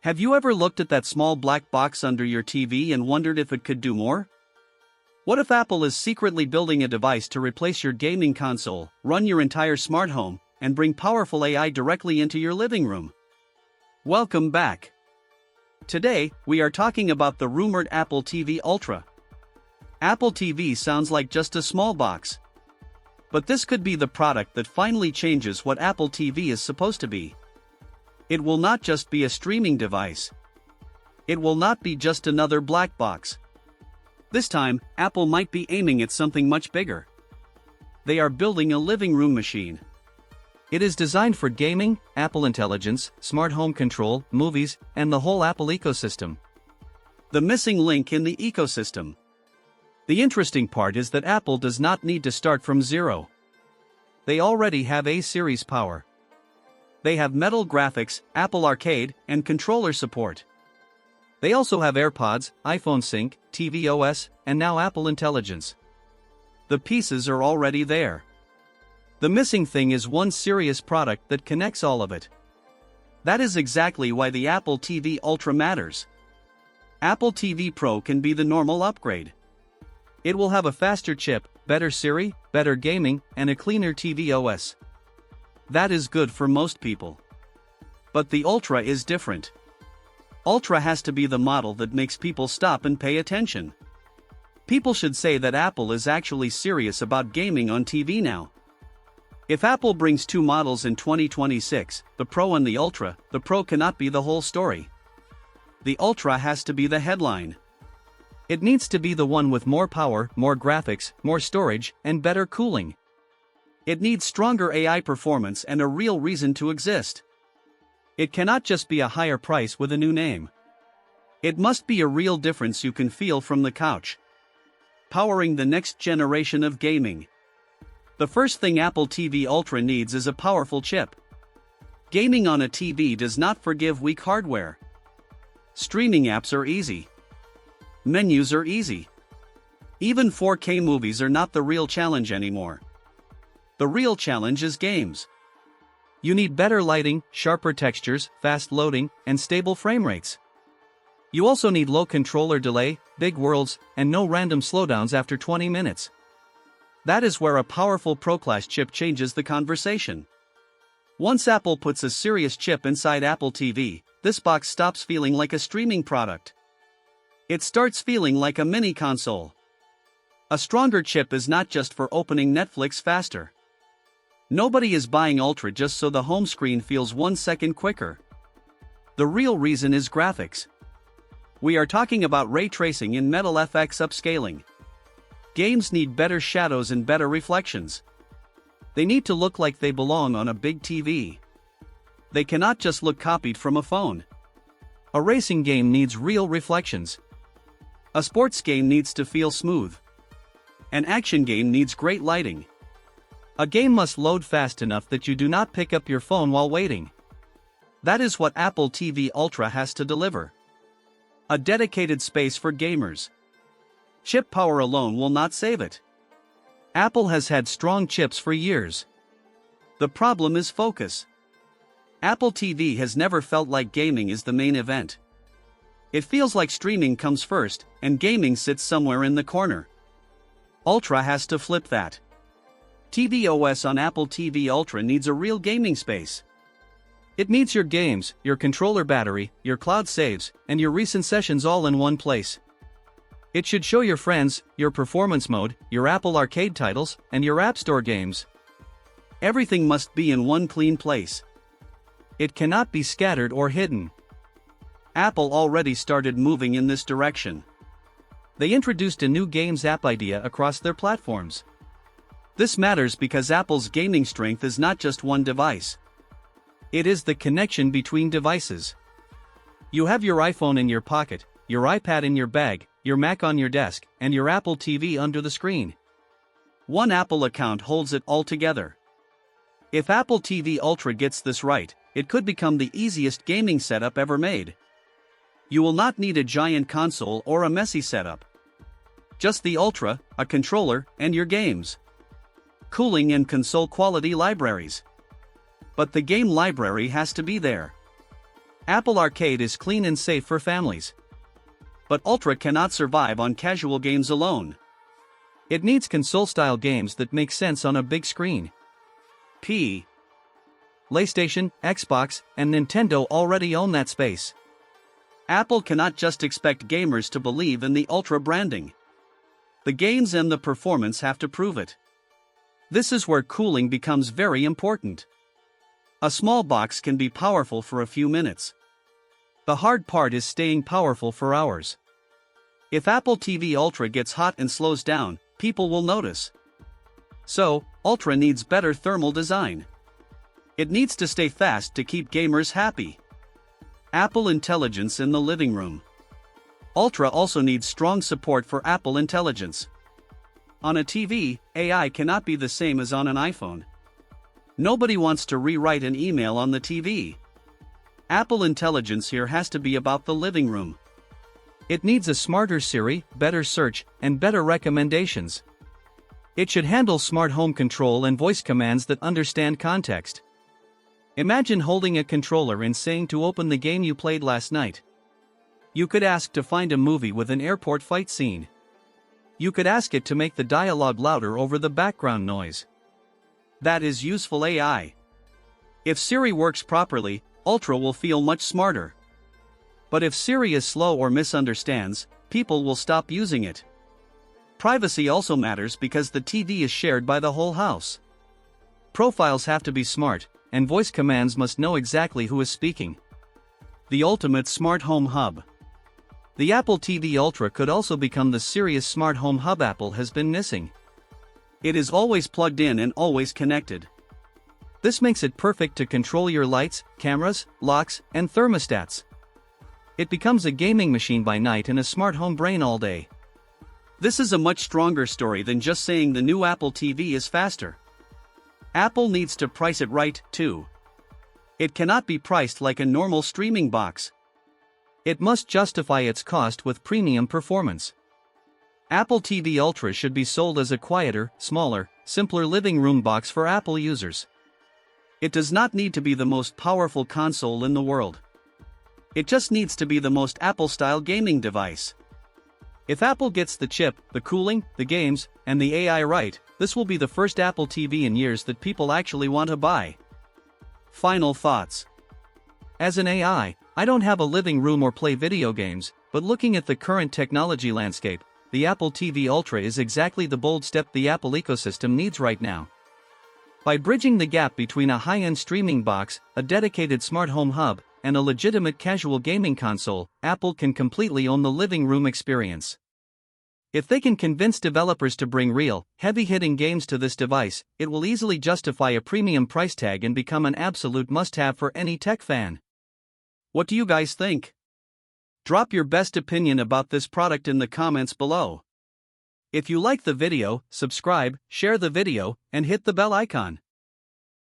Have you ever looked at that small black box under your TV and wondered if it could do more? What if Apple is secretly building a device to replace your gaming console, run your entire smart home, and bring powerful AI directly into your living room? Welcome back. Today, we are talking about the rumored Apple TV Ultra. Apple TV sounds like just a small box. But this could be the product that finally changes what Apple TV is supposed to be. It will not just be a streaming device. It will not be just another black box. This time, Apple might be aiming at something much bigger. They are building a living room machine. It is designed for gaming, Apple Intelligence, smart home control, movies, and the whole Apple ecosystem. The missing link in the ecosystem. The interesting part is that Apple does not need to start from zero. They already have A-series power. They have Metal graphics, Apple Arcade, and controller support. They also have AirPods, iPhone Sync, tvOS, and now Apple Intelligence. The pieces are already there. The missing thing is one serious product that connects all of it. That is exactly why the Apple TV Ultra matters. Apple TV Pro can be the normal upgrade. It will have a faster chip, better Siri, better gaming, and a cleaner tvOS. That is good for most people. But the Ultra is different. Ultra has to be the model that makes people stop and pay attention. People should say that Apple is actually serious about gaming on TV now. If Apple brings two models in 2026, the Pro and the Ultra, the Pro cannot be the whole story. The Ultra has to be the headline. It needs to be the one with more power, more graphics, more storage, and better cooling. It needs stronger AI performance and a real reason to exist. It cannot just be a higher price with a new name. It must be a real difference you can feel from the couch. Powering the next generation of gaming. The first thing Apple TV Ultra needs is a powerful chip. Gaming on a TV does not forgive weak hardware. Streaming apps are easy. Menus are easy. Even 4K movies are not the real challenge anymore. The real challenge is games. You need better lighting, sharper textures, fast loading, and stable frame rates. You also need low controller delay, big worlds, and no random slowdowns after 20 minutes. That is where a powerful Pro-class chip changes the conversation. Once Apple puts a serious chip inside Apple TV, this box stops feeling like a streaming product. It starts feeling like a mini console. A stronger chip is not just for opening Netflix faster. Nobody is buying Ultra just so the home screen feels 1 second quicker. The real reason is graphics. We are talking about ray tracing in Metal FX upscaling. Games need better shadows and better reflections. They need to look like they belong on a big TV. They cannot just look copied from a phone. A racing game needs real reflections. A sports game needs to feel smooth. An action game needs great lighting. A game must load fast enough that you do not pick up your phone while waiting. That is what Apple TV Ultra has to deliver. A dedicated space for gamers. Chip power alone will not save it. Apple has had strong chips for years. The problem is focus. Apple TV has never felt like gaming is the main event. It feels like streaming comes first, and gaming sits somewhere in the corner. Ultra has to flip that. tvOS on Apple TV Ultra needs a real gaming space. It needs your games, your controller battery, your cloud saves, and your recent sessions all in one place. It should show your friends, your performance mode, your Apple Arcade titles, and your App Store games. Everything must be in one clean place. It cannot be scattered or hidden. Apple already started moving in this direction. They introduced a new games app idea across their platforms. This matters because Apple's gaming strength is not just one device. It is the connection between devices. You have your iPhone in your pocket, your iPad in your bag, your Mac on your desk, and your Apple TV under the screen. One Apple account holds it all together. If Apple TV Ultra gets this right, it could become the easiest gaming setup ever made. You will not need a giant console or a messy setup. Just the Ultra, a controller, and your games. Cooling and console quality libraries. But the game library has to be there. Apple Arcade is clean and safe for families. But Ultra cannot survive on casual games alone. It needs console-style games that make sense on a big screen. PlayStation, Xbox, and Nintendo already own that space. Apple cannot just expect gamers to believe in the Ultra branding. The games and the performance have to prove it. This is where cooling becomes very important. A small box can be powerful for a few minutes. The hard part is staying powerful for hours. If Apple TV Ultra gets hot and slows down, people will notice. So, Ultra needs better thermal design. It needs to stay fast to keep gamers happy. Apple Intelligence in the living room. Ultra also needs strong support for Apple Intelligence. On a TV, AI cannot be the same as on an iPhone. Nobody wants to rewrite an email on the TV. Apple Intelligence here has to be about the living room. It needs a smarter Siri, better search, and better recommendations. It should handle smart home control and voice commands that understand context. Imagine holding a controller and saying to open the game you played last night. You could ask to find a movie with an airport fight scene. You could ask it to make the dialogue louder over the background noise. That is useful AI. If Siri works properly, Ultra will feel much smarter. But if Siri is slow or misunderstands, people will stop using it. Privacy also matters because the TV is shared by the whole house. Profiles have to be smart, and voice commands must know exactly who is speaking. The ultimate smart home hub. The Apple TV Ultra could also become the serious smart home hub Apple has been missing. It is always plugged in and always connected. This makes it perfect to control your lights, cameras, locks, and thermostats. It becomes a gaming machine by night and a smart home brain all day. This is a much stronger story than just saying the new Apple TV is faster. Apple needs to price it right, too. It cannot be priced like a normal streaming box. It must justify its cost with premium performance. Apple TV Ultra should be sold as a quieter, smaller, simpler living room box for Apple users. It does not need to be the most powerful console in the world. It just needs to be the most Apple-style gaming device. If Apple gets the chip, the cooling, the games, and the AI right, this will be the first Apple TV in years that people actually want to buy. Final thoughts. As an AI, I don't have a living room or play video games, but looking at the current technology landscape, the Apple TV Ultra is exactly the bold step the Apple ecosystem needs right now. By bridging the gap between a high-end streaming box, a dedicated smart home hub, and a legitimate casual gaming console, Apple can completely own the living room experience. If they can convince developers to bring real, heavy-hitting games to this device, it will easily justify a premium price tag and become an absolute must-have for any tech fan. What do you guys think? Drop your best opinion about this product in the comments below. If you like the video, subscribe, share the video, and hit the bell icon.